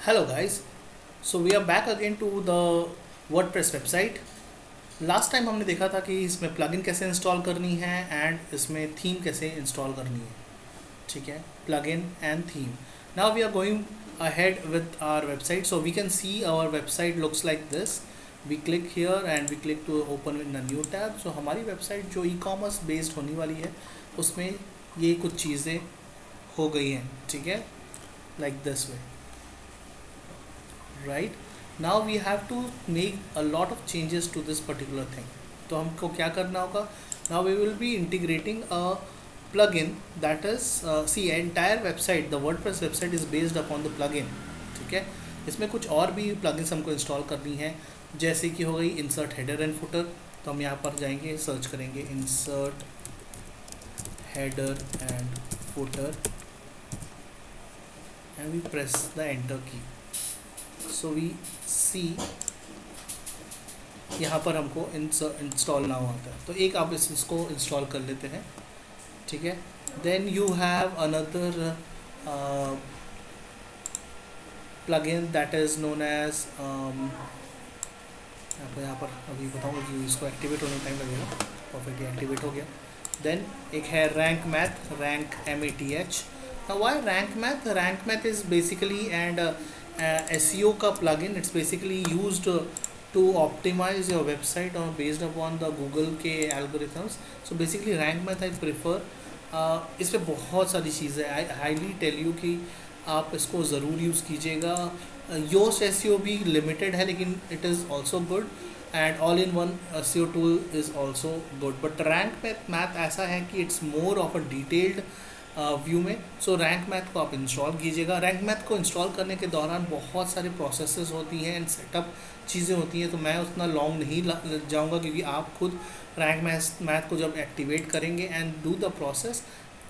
Hello guys, so we are back again to the WordPress website. Last time हमने देखा था कि इसमें प्लगइन कैसे इंस्टॉल करनी है एंड इसमें थीम कैसे इंस्टॉल करनी है. ठीक है, plugin and theme. Now we are going ahead with our website, so we can see our website looks like this. We click here and we click to open in a new tab. So हमारी website जो e-commerce based होने वाली है उसमें ये कुछ चीज़ें हो गई हैं. ठीक है, like this way. Right now we have to make a lot of changes to this particular thing. तो हमको क्या करना होगा? Now we will be integrating a plugin that is see entire website, the WordPress website is based upon the plugin. ठीक है, इसमें कुछ और भी plugins हमको इंस्टॉल करनी है, जैसे कि हो गई इंसर्ट हेडर एंड फुटर. तो हम यहाँ पर जाएंगे, सर्च करेंगे insert header and footer and we press the enter key. So we सी यहाँ पर हमको इंस्टॉल नाउ आता है. तो एक आप इसको इंस्टॉल कर लेते हैं. ठीक है, then you have another plugin that is known as आपको यहाँ पर अभी बताऊँगा कि इसको एक्टिवेट होने में टाइम लगेगा. परफेक्टली एक्टिवेट हो गया. देन एक है Rank Math, Rank MATH. Why Rank Math? Rank Math is basically and SEO का plugin. It's basically used to optimize your website or based upon the Google के algorithms. So basically rank math I prefer. इस पर बहुत सारी चीज़ें I highly tell you कि आप इसको ज़रूर यूज़ कीजिएगा. Yoast SEO भी लिमिटेड है लेकिन it is also good and all in one SEO tool is also good. But rank math ऐसा है कि it's more of a detailed view में. सो रैंक मैथ को आप इंस्टॉल कीजिएगा. रैंक मैथ को इंस्टॉल करने के दौरान बहुत सारे प्रोसेसेस होती हैं एंड सेटअप चीज़ें होती हैं, तो मैं उतना लॉन्ग नहीं जाऊंगा क्योंकि आप खुद रैंक मैथ को जब एक्टिवेट करेंगे and do the process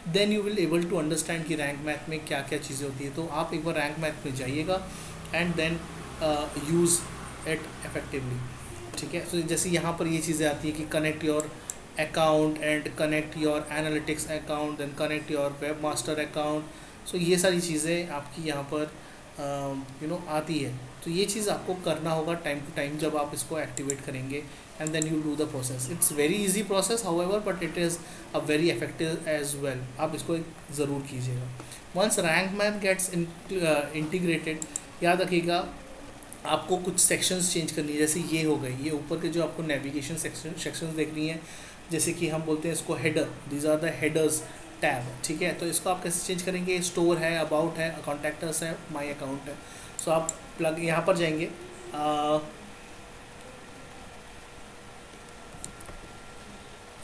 then you will able to understand कि रैंक मैथ में क्या क्या चीज़ें होती है. तो आप एक बार रैंक मैथ में जाइएगा and then use it effectively. ठीक है, तो जैसे यहाँ पर ये चीज़ें आती है कि connect your account and connect your analytics account, then connect your webmaster account. So ये सारी चीज़ें आपकी यहाँ पर आती है. तो ये चीज़ आपको करना होगा टाइम टू टाइम जब आप इसको एक्टिवेट करेंगे and then you do the process. It's very easy process however but it is a very effective as well. आप इसको ज़रूर कीजिएगा. Once Rank Math gets integrated, याद रखिएगा आपको कुछ सेक्शंस चेंज करनी है. जैसे ये हो गई, ये ऊपर के जो आपको नेविगेशन सेक्शंस देख रही हैं, जैसे कि हम बोलते हैं इसको header, these are the headers tab. ठीक है, तो इसको आप कैसे चेंज करेंगे? स्टोर है, अबाउट है, कॉन्टैक्टर्स है, माई अकाउंट है. सो आप प्लग यहाँ पर जाएंगे,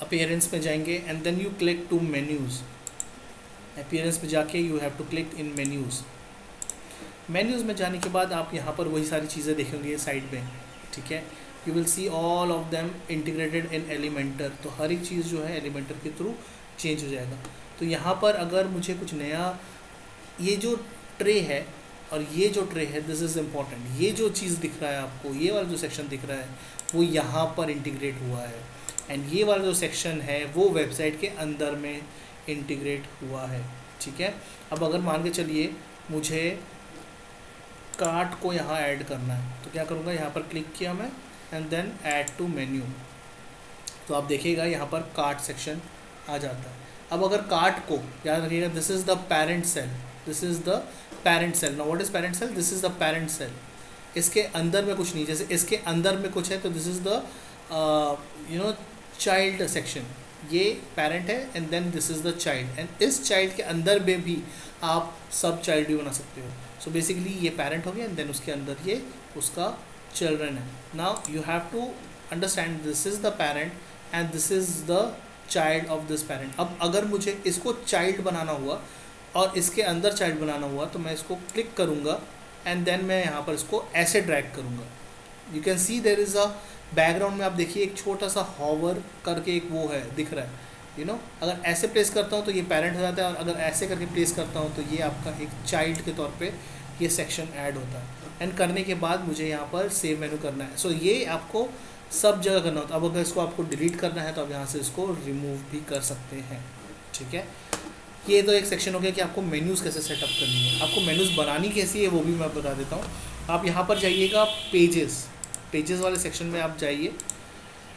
अपीयरेंस में जाएंगे and then you click to menus. Appearance में जाके you have to click in menus. Menus में जाने के बाद आप यहाँ पर वही सारी चीज़ें देखेंगे साइड में. ठीक है, you will see all of them integrated in Elementor. तो हर एक चीज़ जो है एलिमेंटर के थ्रू चेंज हो जाएगा. तो यहाँ पर अगर मुझे कुछ नया, ये जो ट्रे है और ये जो ट्रे है, दिस इज़ इम्पॉर्टेंट. ये जो चीज़ दिख रहा है आपको, ये वाला जो सेक्शन दिख रहा है वो यहाँ पर इंटीग्रेट हुआ है एंड ये वाला जो सेक्शन है वो वेबसाइट के अंदर में इंटीग्रेट हुआ है. ठीक है, अब अगर मान के चलिए मुझे कार्ट को यहाँ ऐड करना है तो क्या करूँगा? यहाँ पर क्लिक किया मैं and then add to menu. तो आप देखिएगा यहाँ पर कार्ट सेक्शन आ जाता है. अब अगर कार्ट को, याद रखिएगा this is the parent cell, this is the parent cell. Now what is parent cell? This is the parent cell. इसके अंदर में कुछ नहीं, जैसे इसके अंदर में कुछ है तो this is the child section. ये पेरेंट है and then this is the child and इस चाइल्ड के अंदर में भी आप सब चाइल्ड भी बना सकते हो. सो बेसिकली ये पेरेंट हो गया एंड देन उसके अंदर ये उसका चिल्ड्रन है. Now you have to understand this is the parent and this is the child of this parent. अब अगर मुझे इसको चाइल्ड बनाना हुआ और इसके अंदर चाइल्ड बनाना हुआ तो मैं इसको क्लिक करूँगा एंड देन मैं यहाँ पर इसको ऐसे ड्रैग करूँगा. You can see there is a background में आप देखिए एक छोटा सा हॉवर करके एक वो है दिख रहा है. अगर ऐसे प्लेस करता हूँ तो ये पेरेंट हो जाता है और अगर ऐसे करके प्लेस करता हूँ तो ये आपका एक चाइल्ड के तौर पे ये सेक्शन ऐड होता है. एंड करने के बाद मुझे यहाँ पर सेव मेनू करना है. सो ये आपको सब जगह करना होता है. अब अगर इसको आपको डिलीट करना है तो आप यहाँ से इसको रिमूव भी कर सकते हैं. ठीक है, ये तो एक सेक्शन हो गया कि आपको मेन्यूज़ कैसे सेटअप करनी है। आपको मेन्यूज़ बनानी कैसी है वो भी मैं बता देता हूँ। आप यहाँ पर जाइएगा, पेजेस वाले सेक्शन में आप जाइए,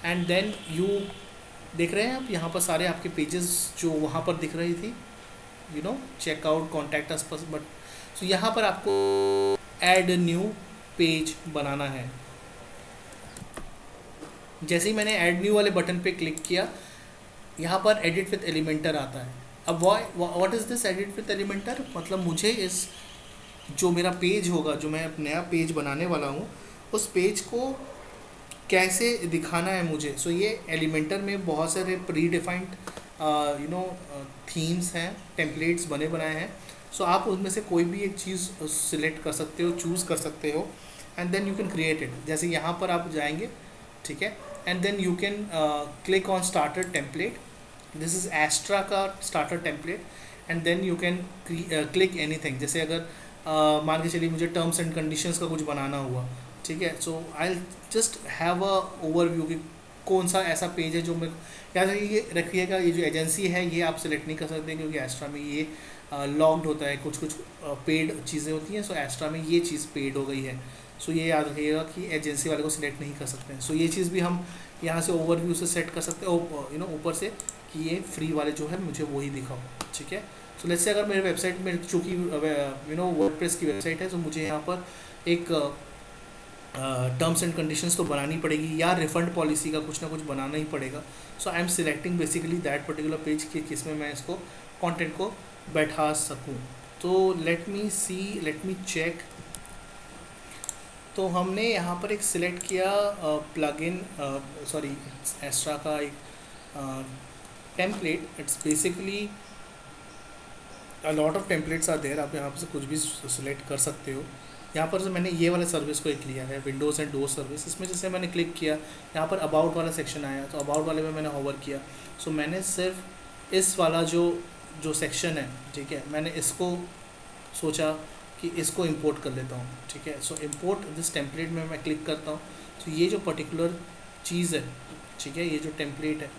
एंड देन यू देख रहे हैं आप यहाँ पर सारे आपके पेजेस जो वहाँ पर दिख रही थी, checkout, contact us, but so यहाँ पर आपको ऐड न्यू पेज बनाना है। जैसे ही मैंने ऐड न्यू वाले बटन पे क्लिक किया, यहाँ पर एडिट विथ एलिमेंटर आता है। अब what is this edit with Elementor? मतलब मुझे इस जो मेरा पेज होगा, जो मैं नया पेज बनाने वाला हूँ, उस पेज को कैसे दिखाना है मुझे। सो ये एलिमेंटर में बहुत सारे प्री डिफाइंड थीम्स हैं, टेम्पलेट्स बने बनाए हैं। सो आप उनमें से कोई भी एक चीज़ सिलेक्ट कर सकते हो, चूज़ कर सकते हो, and then you can create it. जैसे यहाँ पर आप जाएंगे, ठीक है, and then you can click on starter template. This is Astra का starter template, and then you can click anything. जैसे अगर मान के चलिए मुझे टर्म्स एंड कंडीशंस का कुछ बनाना हुआ, ठीक है, so I just have a overview कि कौन सा ऐसा पेज है जो मैं, याद रखिएगा ये जो एजेंसी है ये आप सिलेक्ट नहीं कर सकते, क्योंकि एस्ट्रा में ये लॉग्ड होता है, कुछ पेड चीज़ें होती हैं। सो एस्ट्रा में ये चीज़ पेड हो गई है। सो ये याद रखिएगा कि एजेंसी वाले को सिलेक्ट नहीं कर सकते हैं। सो ये चीज़ भी हम यहाँ से ओवरव्यू से सेट कर सकते हैं, ऊपर से, कि ये फ्री वाले जो है मुझे वही दिखाओ, ठीक है। सो लेट्स से अगर मेरे वेबसाइट में, चूँकि वर्डप्रेस की वेबसाइट है, तो मुझे यहाँ पर एक टर्म्स एंड कंडीशंस तो बनानी पड़ेगी, या रिफंड पॉलिसी का कुछ ना कुछ बनाना ही पड़ेगा। So I am selecting basically that particular page कि किसमें मैं इसको कंटेंट को बैठा सकूं। तो लेट मी चेक। तो हमने यहाँ पर एक सिलेक्ट किया प्लगइन, एस्ट्रा का एक template. It's basically a lot of templates are there, आप यहाँ पर से कुछ भी सिलेक्ट कर सकते हो। यहाँ पर से मैंने ये वाला सर्विस को एक लिया है, विंडोज़ एंड डोर सर्विस। इसमें जैसे मैंने क्लिक किया, यहाँ पर अबाउट वाला सेक्शन आया, तो अबाउट वाले में मैंने होवर किया। सो मैंने सिर्फ इस वाला जो सेक्शन है, ठीक है, मैंने इसको सोचा कि इसको इंपोर्ट कर लेता हूँ, ठीक है। सो इंपोर्ट दिस टेम्पलेट में मैं क्लिक करता हूँ। तो ये जो पर्टिकुलर चीज़ है, ठीक है, ये जो टेम्पलेट है,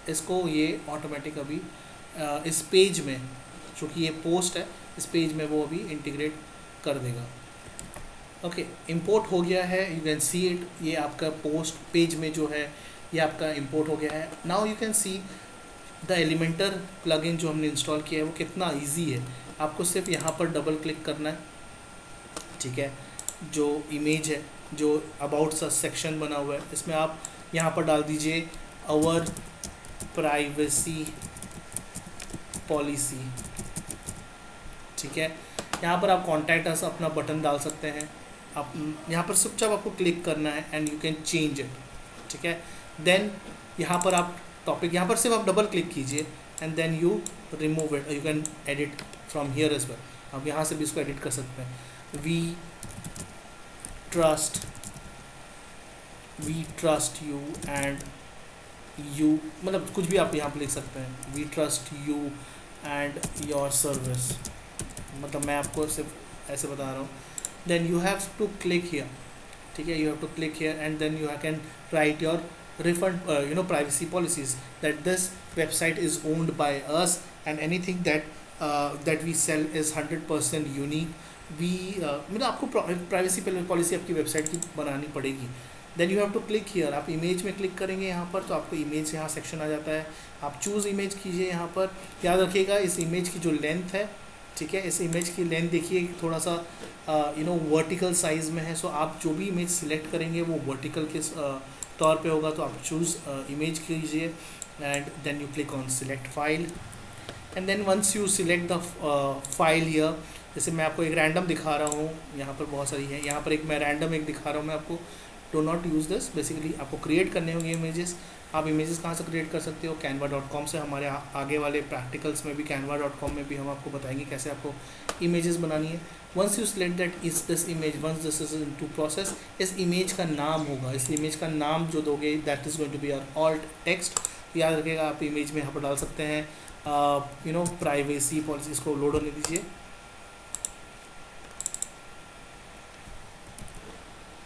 इसको ये ऑटोमेटिक अभी इस पेज में, चूँकि ये पोस्ट है, इस पेज में वो अभी इंटीग्रेट कर देगा। ओके, इंपोर्ट हो गया है, यू कैन सी इट। ये आपका पोस्ट पेज में जो है ये आपका इंपोर्ट हो गया है। Now you can see the Elementor plugin जो हमने इंस्टॉल किया है वो कितना इजी है। आपको सिर्फ यहाँ पर डबल क्लिक करना है, ठीक है। जो इमेज है, जो अबाउट सा सेक्शन बना हुआ है, इसमें आप यहाँ पर डाल दीजिए आवर प्राइवेसी पॉलिसी, ठीक है। यहाँ पर आप कॉन्टैक्ट अस अपना बटन डाल सकते हैं। आप यहाँ पर चुपचाप आपको क्लिक करना है and you can change it, ठीक है। देन यहाँ पर आप टॉपिक, यहाँ पर सिर्फ आप डबल क्लिक कीजिए and then you remove it, you can edit from here as well. आप यहाँ से भी इसको एडिट कर सकते हैं। We trust you and you, मतलब कुछ भी आप यहाँ पर लिख सकते हैं। We trust you and your service, मतलब मैं आपको सिर्फ ऐसे बता रहा हूँ। Then you have to click here, ठीक है, you have to click here and then you can write your refund privacy policies, that this website is owned by us and anything that we sell is 100% unique. मतलब आपको privacy policy आपकी website की बनानी पड़ेगी। Then you have to click here, आप image में click करेंगे यहाँ पर, तो आपको इमेज यहाँ सेक्शन आ जाता है। आप चूज़ इमेज कीजिए। यहाँ पर याद रखिएगा इस इमेज की जो लेंथ है, ठीक है, इस इमेज की लेंथ देखिए थोड़ा सा वर्टिकल साइज़ में है। सो आप जो भी इमेज सिलेक्ट करेंगे वो वर्टिकल के तौर पे होगा। तो आप चूज़ इमेज कीजिए and then you click on select file and then once you select the file here, जैसे मैं आपको एक रैंडम दिखा रहा हूँ, यहाँ पर बहुत सारी है, यहाँ पर एक मैं रैंडम एक दिखा रहा हूँ मैं आपको। Do not use this. Basically आपको क्रिएट करने होंगे इमेजेस। आप इमेजेस कहाँ से क्रिएट कर सकते हो? canva.com से। हमारे आगे वाले प्रैक्टिकल्स में भी canva.com में भी हम आपको बताएंगे कैसे आपको इमेजेस बनानी है। Once you select that is this image, once this is in to process, इस इमेज का नाम होगा, इस इमेज का नाम जो दोगे that is going to be our alt text. याद रखिएगा आप इमेज में यहाँ पर डाल सकते हैं प्राइवेसी पॉलिसी। इसको लोड होने दीजिए।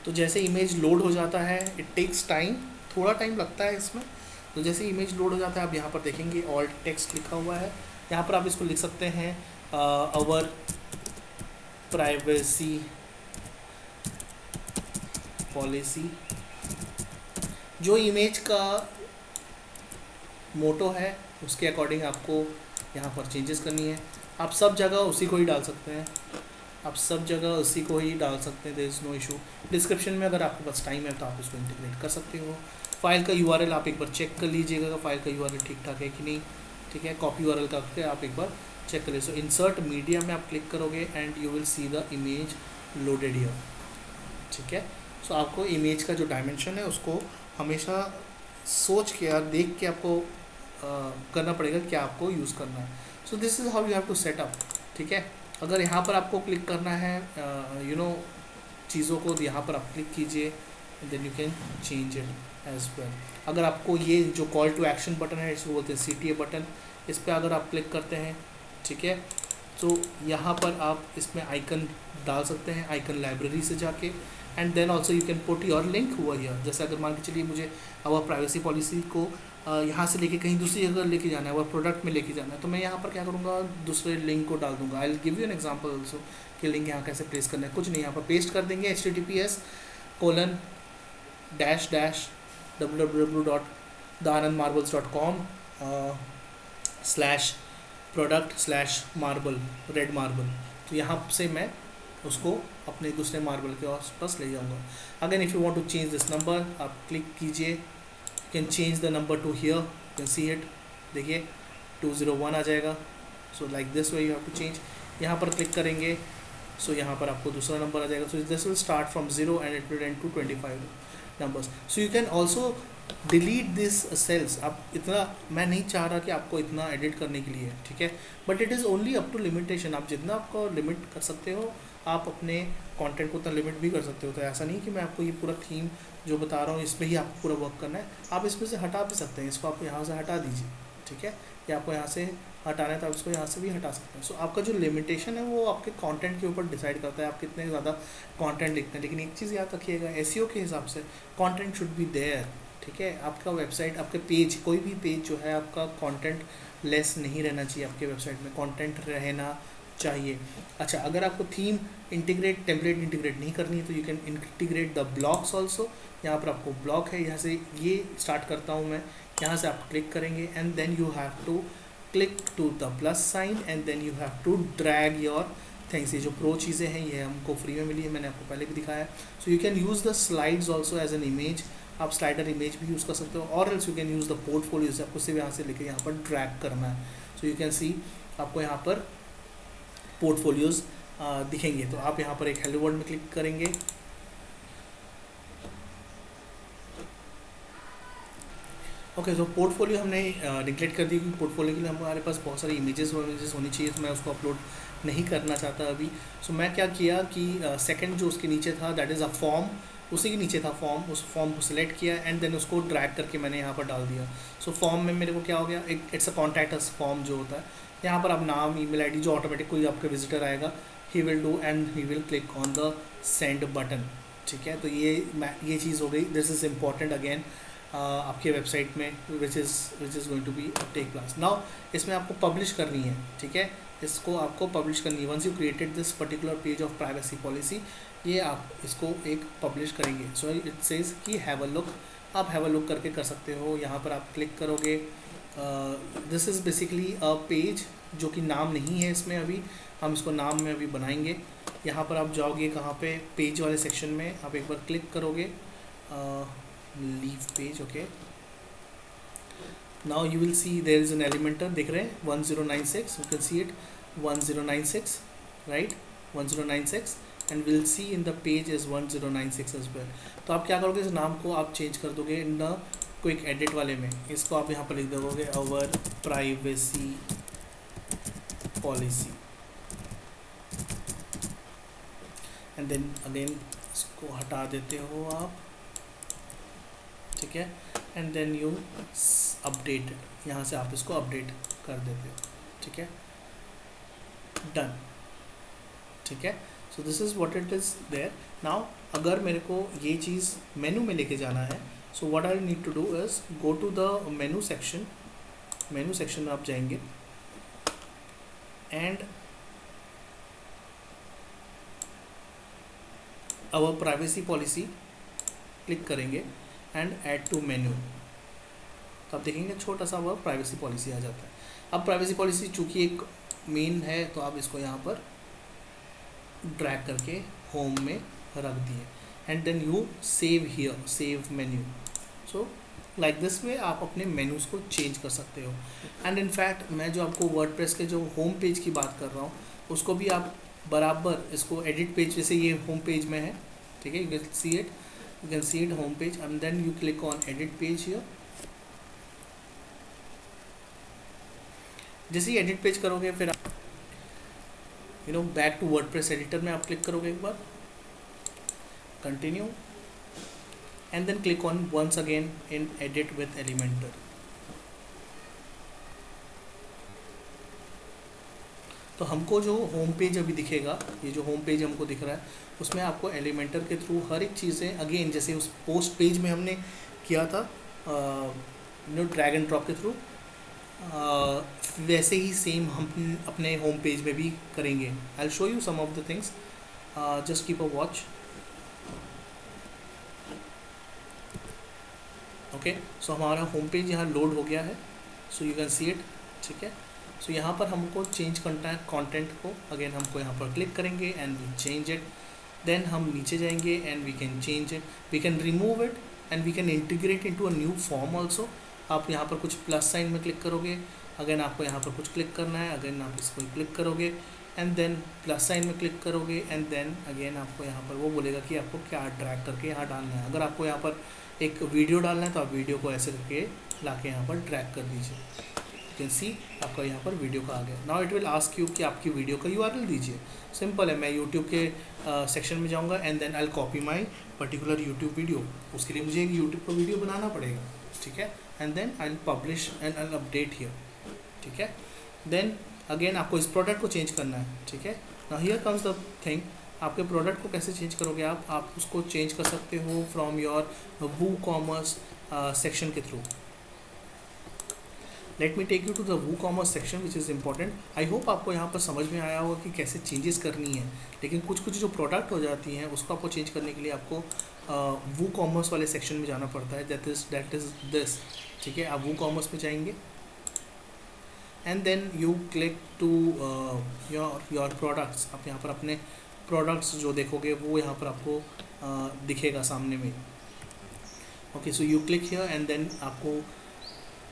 तो जैसे इमेज लोड हो जाता है, इट टेक्स टाइम, थोड़ा टाइम लगता है इसमें। तो जैसे इमेज लोड हो जाता है, आप यहाँ पर देखेंगे ऑल्ट टेक्स्ट लिखा हुआ है यहाँ पर आप इसको लिख सकते हैं आवर प्राइवेसी पॉलिसी। जो इमेज का मोटो है उसके अकॉर्डिंग आपको यहाँ पर चेंजेस करनी है। आप सब जगह उसी को ही डाल सकते हैं, आप सब जगह उसी को ही डाल सकते हैं, there is no issue. Description में अगर आपके पास टाइम है तो आप इसको इंटीग्रेट कर सकते हो। फाइल का यूआरएल आप एक बार चेक कर लीजिएगा कि फाइल का यूआरएल ठीक ठाक है कि नहीं, ठीक है। कॉपी यूआरएल करके आप एक बार चेक कर लीजिए। सो इंसर्ट मीडिया में आप क्लिक करोगे and you will see the image loaded here, ठीक है। सो आपको इमेज का जो डायमेंशन है उसको हमेशा सोच के या देख के आपको करना पड़ेगा क्या आपको यूज़ करना है। So this is how you have to set up, ठीक है। अगर यहाँ पर आपको क्लिक करना है यू नो चीज़ों को, यहाँ पर आप क्लिक कीजिए, then you can change it as well. अगर आपको ये जो कॉल टू एक्शन बटन है इसको बोलते हैं CTA बटन, इस पर अगर आप क्लिक करते हैं, ठीक है, तो यहाँ पर आप इसमें आइकन डाल सकते हैं, आइकन लाइब्रेरी से जाके, and then also you can put your link हुआ हियर। जैसे अगर मान के चलिए मुझे आवर प्राइवेसी पॉलिसी को यहाँ से लेके कहीं दूसरी जगह लेके जाना है, वह प्रोडक्ट में लेके जाना है, तो मैं यहाँ पर क्या करूँगा, दूसरे लिंक को डाल दूँगा। I will give you an example also कि लिंक यहाँ कैसे प्लेस करना है। कुछ नहीं, यहाँ पर पेस्ट कर देंगे https://www.theanandmarbles.com/product/marble रेड मार्बल। तो यहाँ से मैं उसको अपने दूसरे मार्बल के आसपास ले जाऊँगा। Again if you want to change this number, आप क्लिक कीजिए, can change the number to here, can see it, देखिए 201 आ जाएगा। So like this way you have to change. यहाँ पर क्लिक करेंगे, सो यहाँ पर आपको दूसरा नंबर आ जाएगा। So this will start from 0 and it will end to 25 numbers. So you can also delete this cells. आप इतना, मैं नहीं चाह रहा कि आपको इतना एडिट करने के लिए, ठीक है, but it is only up to limitation. आप जितना आपको लिमिट कर सकते हो आप अपने कंटेंट को उतना लिमिट भी कर सकते हो। तो ऐसा नहीं कि मैं आपको ये पूरा थीम जो बता रहा हूँ इसमें ही आपको पूरा वर्क करना है, आप इसमें से हटा भी सकते हैं। इसको आप यहाँ से हटा दीजिए, ठीक है, या आपको यहाँ से हटाना है तो आप इसको यहाँ से भी हटा सकते हैं। सो आपका जो लिमिटेशन है वो आपके कंटेंट के ऊपर डिसाइड करता है आप कितने ज़्यादा कंटेंट लिखते हैं। लेकिन एक चीज़ याद रखिएगा, SEO के हिसाब से कंटेंट शुड बी देयर, ठीक है। आपका वेबसाइट, आपके पेज, कोई भी पेज जो है आपका कंटेंट लेस नहीं रहना चाहिए, आपके वेबसाइट में कंटेंट रहना चाहिए। अच्छा, अगर आपको थीम इंटीग्रेट, टेम्पलेट इंटीग्रेट नहीं करनी है तो you can integrate the blocks also. यहाँ पर आपको ब्लॉक है, यहाँ से ये स्टार्ट करता हूँ मैं, यहाँ से आप क्लिक करेंगे and then you have to click to the plus sign and then you have to drag your things. ये जो प्रो चीज़ें हैं ये हमको फ्री में मिली है, मैंने आपको पहले भी दिखाया है। So you can use the slides also as an image, आप स्लाइडर इमेज भी यूज़ कर सकते हो, और else you can use the portfolios, आपको सिर्फ यहाँ से लेकर यहाँ पर ड्रैग करना है। सो यू कैन सी आपको यहाँ पर पोर्टफोलियोज दिखेंगे। तो आप यहाँ पर एक हेलो वर्ल्ड में क्लिक करेंगे, ओके। तो पोर्टफोलियो हमने निगलेक्ट कर दी क्योंकि पोर्टफोलियो के लिए हमारे पास बहुत सारी इमेजेस होनी चाहिए, तो मैं उसको अपलोड नहीं करना चाहता अभी। सो मैं क्या किया कि सेकंड जो उसके नीचे था दैट इज़ अ फॉर्म, उसी के नीचे था फॉर्म, उस फॉर्म को सिलेक्ट किया एंड देन उसको ड्रैग करके मैंने यहाँ पर डाल दिया। सो फॉर्म में मेरे को क्या हो गया, एक it's a contact us form जो होता है, यहाँ पर आप नाम, ईमेल आईडी, जो ऑटोमेटिक कोई आपका विजिटर आएगा he will do and he will click on the send button, ठीक है। तो ये चीज़ हो गई। दिस इज़ इम्पॉर्टेंट अगेन आपके वेबसाइट में which is going to be take place now. इसमें आपको पब्लिश करनी है, ठीक है, इसको आपको पब्लिश करनी है। Once you created this particular page of privacy policy, ये आप इसको एक पब्लिश करेंगे। सो इट सेज कि हैव अ लुक, आप हैव अ लुक करके कर सकते हो। यहाँ पर आप क्लिक करोगे, this is basically a page जो कि नाम नहीं है इसमें, अभी हम इसको नाम में अभी बनाएंगे। यहाँ पर आप जाओगे कहाँ पे, पेज वाले सेक्शन में आप एक बार क्लिक करोगे, leave page, okay. Now you will see there is an Elementor, देख रहे हैं 1096, you can see it 1096, right, 1096 and will see in the page is 1096 as well. तो आप क्या करोगे, इस नाम को आप चेंज कर दोगे इन द क्विक एडिट वाले में, इसको आप यहाँ पर लिख दोगे our privacy policy and then again इसको हटा देते हो आप, ठीक है, एंड देन यू अपडेट, यहाँ से आप इसको अपडेट कर देते हो, ठीक है, डन, ठीक है। So this is what it is there now. अगर मेरे को ये चीज़ मेनू में लेके जाना है, so what I need to do is go to the menu section. Menu section में आप जाएंगे, and our privacy policy click करेंगे एंड ऐड टू मेन्यू, तो आप देखेंगे छोटा सा वह प्राइवेसी पॉलिसी आ जाता है। अब प्राइवेसी पॉलिसी चूँकि एक मेन है तो आप इसको यहाँ पर ड्रैग करके होम में रख दिए and then you save here, save menu. So like this way आप अपने मेन्यूज़ को चेंज कर सकते हो। एंड इनफैक्ट मैं जो आपको वर्डप्रेस के जो होम पेज की बात कर रहा हूँ उसको भी आप बराबर इसको एडिट पेज, जैसे ये होम पेज में है, ठीक है, you can see it home page and then you click on edit page here. जैसे ही एडिट पेज करोगे फिर बैक टू वर्डप्रेस एडिटर में आप क्लिक करोगे एक बार, continue and then click on once again in edit with Elementor. तो हमको जो होम पेज अभी दिखेगा, ये जो होम पेज हमको दिख रहा है उसमें आपको एलिमेंटर के थ्रू हर एक चीज़ें अगेन जैसे उस पोस्ट पेज में हमने किया था ड्रैग एंड ड्रॉप के थ्रू, वैसे ही सेम हम अपने होम पेज में भी करेंगे। I will show you some of the things, just keep a watch. Okay, so हमारा होम पेज यहाँ लोड हो गया है, so you can see it, ठीक है। सो यहाँ पर हमको चेंज कंटेंट को अगेन हमको यहाँ पर क्लिक करेंगे and we change it, then हम नीचे जाएंगे and we can change it, we can remove it and we can integrate into a new form also. आप यहाँ पर कुछ प्लस साइन में क्लिक करोगे, अगेन आपको यहाँ पर कुछ क्लिक करना है, अगेन आप इसको क्लिक करोगे एंड देन प्लस साइन में क्लिक करोगे एंड देन अगेन आपको यहाँ पर वो बोलेगा कि आपको क्या ड्रैग करके यहाँ डालना है। अगर आपको यहाँ पर एक वीडियो डालना है तो आप वीडियो को ऐसे करके ला के यहाँ पर ड्रैग कर दीजिए, यू कैन सी आपका यहाँ पर वीडियो का आ गया। Now it will ask you कि आपकी वीडियो का URL दीजिए। सिंपल है, मैं यूट्यूब के सेक्शन में जाऊँगा and then I will copy my particular YouTube video. उसके लिए मुझे एक यूट्यूब का वीडियो बनाना पड़ेगा, ठीक है, and then I will publish and I will update here, ठीक है। देन अगेन आपको इस प्रोडक्ट को चेंज करना है, ठीक है। Now here comes the thing, आपके प्रोडक्ट को कैसे चेंज करोगे आप उसको चेंज कर सकते हो फ्रॉम योर WooCommerce सेक्शन के थ्रू। Let me take you to the WooCommerce section which is important. I hope आपको यहाँ पर समझ में आया होगा कि कैसे चेंजेस करनी है, लेकिन कुछ जो प्रोडक्ट हो जाती हैं उसको आपको चेंज करने के लिए आपको WooCommerce वाले सेक्शन में जाना पड़ता है, दैट इज़ दिस, ठीक है। आप WooCommerce में जाएंगे and then you click to your products. आप यहाँ पर अपने प्रोडक्ट्स जो देखोगे वो यहाँ पर आपको दिखेगा सामने में। Okay, so you click here and then आपको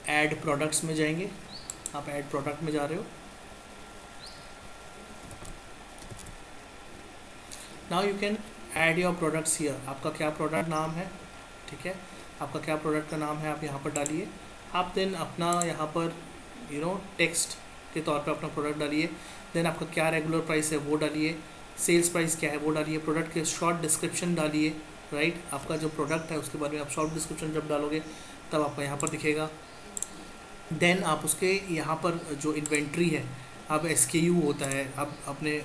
ऐड प्रोडक्ट्स में जाएंगे, आप ऐड प्रोडक्ट में जा रहे हो। Now you can add your products here. आपका क्या प्रोडक्ट नाम है, ठीक है, आपका क्या प्रोडक्ट का नाम है आप यहाँ पर डालिए। आप देन अपना यहाँ पर टेक्स्ट के तौर पे अपना प्रोडक्ट डालिए, देन आपका क्या रेगुलर प्राइस है वो डालिए, सेल्स प्राइस क्या है वो डालिए, प्रोडक्ट के शॉर्ट डिस्क्रिप्शन डालिए, राइट। आपका जो प्रोडक्ट है उसके बारे में आप शॉर्ट डिस्क्रिप्शन जब डालोगे तब आपको यहाँ पर दिखेगा। देन आप उसके यहाँ पर जो इन्वेंट्री है, अब SKU होता है, आप अपने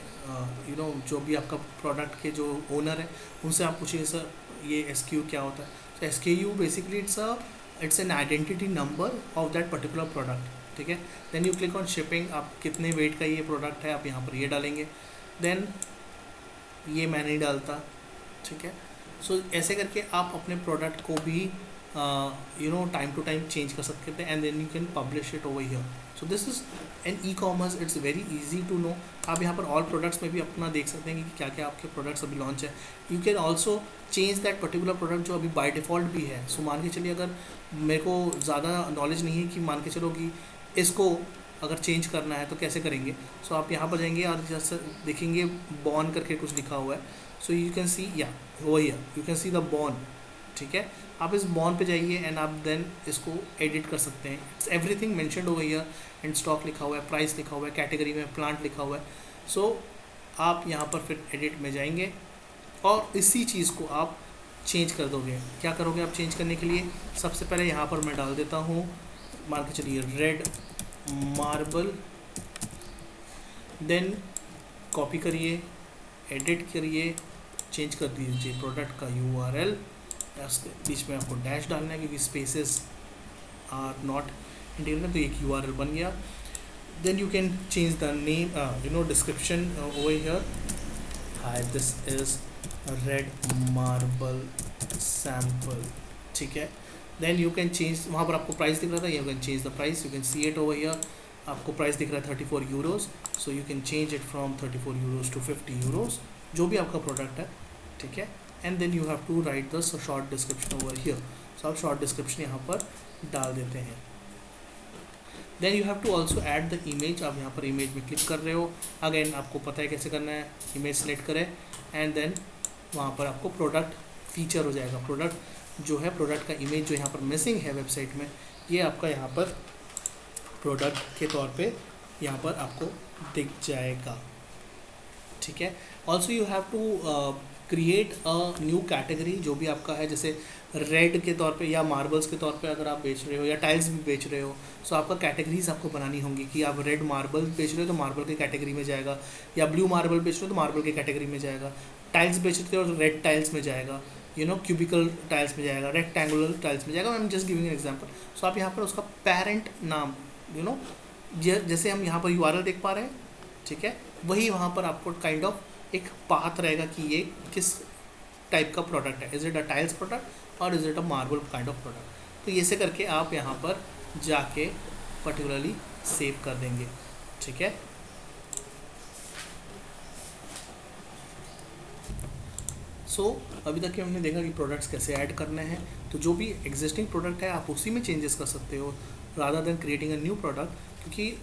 जो भी आपका प्रोडक्ट के जो ओनर है उनसे आप पूछिए सर ये SKU क्या होता है। तो SKU basically it's an identity number of that particular product, ठीक है। Then you click on shipping, आप कितने वेट का ये प्रोडक्ट है आप यहाँ पर ये डालेंगे, देन ये मैं नहीं डालता, ठीक है। सो ऐसे करके आप अपने प्रोडक्ट को भी टाइम टू टाइम चेंज कर सकते हैं and then you can publish it over here. So this is an e-commerce, it's very easy to know. आप यहाँ पर ऑल प्रोडक्ट्स में भी अपना देख सकते हैं कि क्या क्या आपके प्रोडक्ट्स अभी लॉन्च है। You can also change that particular product जो अभी बाय डिफ़ॉल्ट भी है। सो मान के चलिए अगर मेरे को ज़्यादा नॉलेज नहीं है कि मान के चलो कि इसको अगर चेंज करना है तो कैसे करेंगे। सो आप यहाँ पर जाएंगे और जैसे देखेंगे बॉर्न करके कुछ लिखा हुआ है, सो यू कैन सी या वो here you can see the born, ठीक है। आप इस बॉर्न पे जाइए एंड आप देन इसको एडिट कर सकते हैं। It's everything mentioned over here and stock लिखा हुआ है, प्राइस लिखा हुआ है, कैटेगरी में प्लांट लिखा हुआ है। सो आप यहाँ पर फिर एडिट में जाएंगे और इसी चीज़ को आप चेंज कर दोगे। क्या करोगे आप चेंज करने के लिए, सबसे पहले यहाँ पर मैं डाल देता हूँ, मान के चलिए रेड मार्बल, देन कॉपी करिए, एडिट करिए, चेंज कर दीजिए प्रोडक्ट का URL, उसके बीच में आपको डैश डालना है क्योंकि स्पेसेस आर नॉट इंटीग्रेटेड, तो एक URL बन गया। then you can change the name, description over here. Hi, this is red marble sample. ठीक है, then you can change, वहाँ पर आपको प्राइस दिख रहा था, you can change the price, you can see it over here. आपको price दिख रहा है 34 euros, so you can change it from 34 euros to 50 euros, जो भी आपका प्रोडक्ट है, ठीक है. And then you have to write the short description over here. So आप शॉर्ट डिस्क्रिप्शन यहाँ पर डाल देते हैं. Then you have to also add the image. आप यहाँ पर इमेज में क्लिक कर रहे हो, अगेन आपको पता है कैसे करना है. इमेज सेलेक्ट करें एंड देन वहाँ पर आपको प्रोडक्ट फीचर हो जाएगा. प्रोडक्ट जो है, प्रोडक्ट का इमेज जो यहाँ पर मिसिंग है वेबसाइट में, ये आपका यहाँ पर प्रोडक्ट के तौर पे यहाँ पर आपको दिख जाएगा. ठीक है. Also you have to create a new category. जो भी आपका है, जैसे रेड के तौर पे या मार्बल्स के तौर पे अगर आप बेच रहे हो या टाइल्स भी बेच रहे हो, सो आपका कैटेगरीज आपको बनानी होंगी कि आप रेड मार्बल बेच रहे हो तो मार्बल की कैटेगरी में जाएगा, या ब्लू मार्बल बेच रहे हो तो मार्बल की कैटेगरी में जाएगा. टाइल्स बेच रहे हो तो रेड टाइल्स में जाएगा, क्यूबिकल टाइल्स में जाएगा, रेक्टेंगुलर टाइल्स में जाएगा. I am just giving an example. So आप यहाँ पर उसका पेरेंट नाम, जैसे हम यहाँ पर URL देख पा रहे हैं, ठीक है, वही वहाँ पर आपको काइंड ऑफ एक पाथ रहेगा कि ये किस टाइप का प्रोडक्ट है. Is it a tiles product और is it a marble kind of product. तो ये से करके आप यहाँ पर जाके पर्टिकुलरली सेव कर देंगे. ठीक है. अभी तक कि हमने देखा कि प्रोडक्ट्स कैसे ऐड करने हैं. तो जो भी एग्जिस्टिंग प्रोडक्ट है आप उसी में चेंजेस कर सकते हो rather than creating a new product. क्योंकि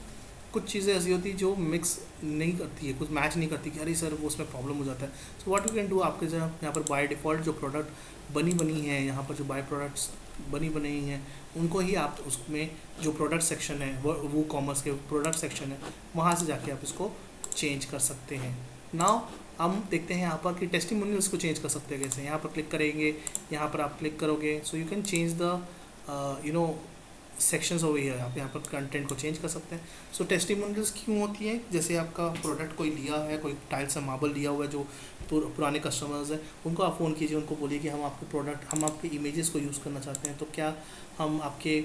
कुछ चीज़ें ऐसी होती है जो मिक्स नहीं करती है, कुछ मैच नहीं करती कि अरे सर वो उसमें प्रॉब्लम हो जाता है. So what you can do, आपके जो यहाँ पर बाय डिफ़ॉल्ट जो प्रोडक्ट बनी है, यहाँ पर जो बाय प्रोडक्ट्स बनी हैं, उनको ही आप उसमें जो प्रोडक्ट सेक्शन है, वो कॉमर्स के प्रोडक्ट सेक्शन है, वहाँ से जाके आप इसको चेंज कर सकते हैं. नाउ हम देखते हैं यहाँ पर कि टेस्टिमोनियल्स को चेंज कर सकते हैं कैसे. यहाँ पर क्लिक करेंगे, यहाँ पर आप क्लिक करोगे, सो you can change the sections over here. आप यहाँ पर कंटेंट को चेंज कर सकते हैं. सो टेस्टिमोनियल्स क्यों होती हैं, जैसे आपका प्रोडक्ट कोई लिया है, कोई टाइल्स या मार्बल लिया हुआ है, जो पुराने कस्टमर्स हैं, उनको आप फ़ोन कीजिए, उनको बोलिए कि हम आपके प्रोडक्ट, हम आपके इमेजेस को यूज़ करना चाहते हैं, तो क्या हम आपके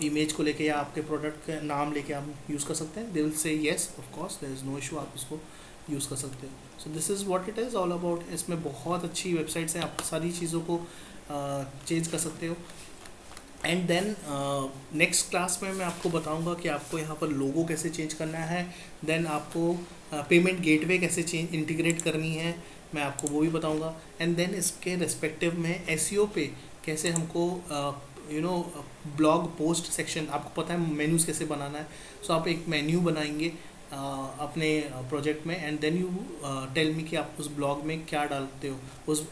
इमेज को लेके या आपके प्रोडक्ट का नाम लेके हम यूज़ कर सकते हैं. They will say yes, of course, there is no issue, आप इसको यूज़ कर सकते हो. So this is what it is all about. इसमें बहुत अच्छी वेबसाइट्स हैं, आप सारी चीज़ों को चेंज कर सकते हो. एंड देन नेक्स्ट क्लास में मैं आपको बताऊंगा कि आपको यहाँ पर लोगो कैसे चेंज करना है. देन आपको पेमेंट गेटवे कैसे इंटीग्रेट करनी है, मैं आपको वो भी बताऊंगा. एंड देन इसके रिस्पेक्टिव में SEO पे कैसे हमको ब्लॉग पोस्ट सेक्शन, आपको पता है मेन्यूज़ कैसे बनाना है. सो आप एक मेन्यू बनाएंगे अपने प्रोजेक्ट में, and then you tell me कि आप उस ब्लॉग में क्या डालते हो.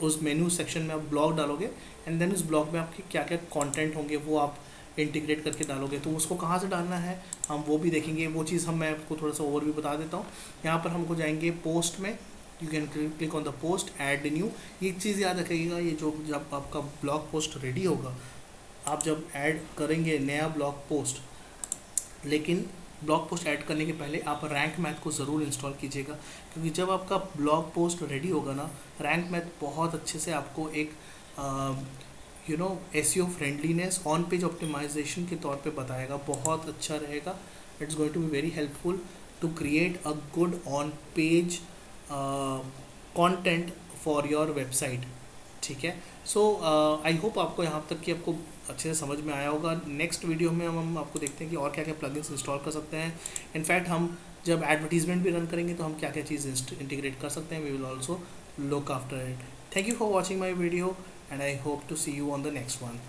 उस मेन्यू सेक्शन में आप ब्लॉग डालोगे, एंड देन उस ब्लॉग में आपके क्या क्या कंटेंट होंगे वो आप इंटीग्रेट करके डालोगे. तो उसको कहाँ से डालना है हम वो भी देखेंगे. वो चीज़ मैं आपको थोड़ा सा ओवरव्यू बता देता हूँ. यहाँ पर हमको जाएंगे पोस्ट में, you can click on the post, add new. ये चीज़ याद रखिएगा, ये जो जब आपका ब्लॉग पोस्ट रेडी होगा, आप जब ऐड करेंगे नया ब्लॉग पोस्ट, लेकिन ब्लॉग पोस्ट ऐड करने के पहले आप रैंक मैथ को ज़रूर इंस्टॉल कीजिएगा. क्योंकि जब आपका ब्लॉग पोस्ट रेडी होगा ना, रैंक मैथ बहुत अच्छे से आपको एक SEO friendliness, on page optimization के तौर पे बताएगा. बहुत अच्छा रहेगा. It's going to be very helpful to create a good on page content for your website. ठीक है. सो आई होप आपको यहाँ तक कि आपको अच्छे से समझ में आया होगा. नेक्स्ट वीडियो में हम आपको देखते हैं कि और क्या क्या प्लगइन्स इंस्टॉल कर सकते हैं. इनफैक्ट हम जब एडवर्टीजमेंट भी रन करेंगे तो हम क्या क्या चीज़ इंटीग्रेट कर सकते हैं. We will also look after it. Thank you for watching my video and I hope to see you on the next one.